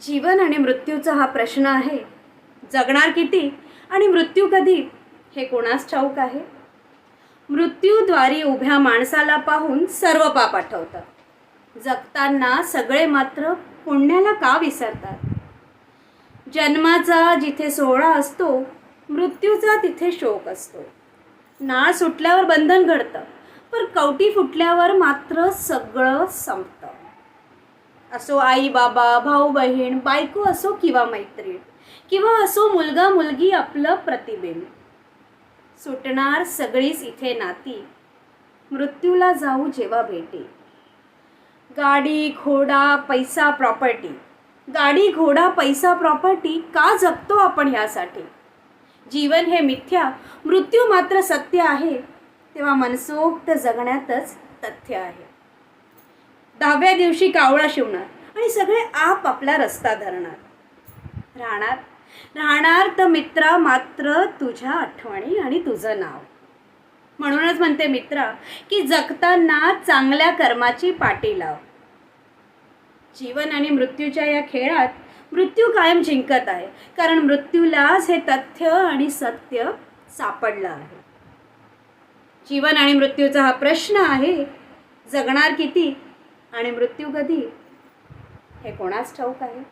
जीवन आणि मृत्यूचा हा प्रश्न आहे. जगणार किती आणि मृत्यू कधी हे कोणास ठाऊक आहे. मृत्यूद्वारी उभ्या माणसाला पाहून सर्व पाप आठवतं. जगताना सगळे मात्र पुण्याला का विसरतात. जन्माचा जिथे सोहळा असतो, मृत्यूचा तिथे शोक असतो. नाळ सुटल्यावर बंधन घडतं, पण कवटी फुटल्यावर मात्र सगळं संपतं. असो आई बाबा, भाऊ बहीण, बायको असो किंवा मैत्रीण, किंवा असो मुलगा मुलगी, आपलं प्रतिबिंब. सुटणार सगळीच इथे नाती, मृत्यूला जाऊ जेव्हा भेटी. गाडी घोडा पैसा प्रॉपर्टी, गाडी घोडा पैसा प्रॉपर्टी का जगतो आपण ह्यासाठी. जीवन हे मिथ्या, मृत्यू मात्र सत्य आहे, तेव्हा मनसोक्त जगण्यातच तथ्य आहे. 10व्या दिवशी कावळा शिवणार आणि सगळे आपला रस्ता धरणार. राहणार तर मित्रा मात्र तुझ्या आठवणी आणि तुझं नाव. म्हणूनच म्हणते मित्रा की जगताना चांगल्या कर्माची पाटी लाव. जीवन आणि मृत्यूच्या या खेळात मृत्यू कायम जिंकत आहे, कारण मृत्यूलाच हे तथ्य आणि सत्य सापडलं आहे. जीवन आणि मृत्यूचा हा प्रश्न आहे. जगणार किती आणि मृत्यू कधी हे कोणास ठाऊक आहे.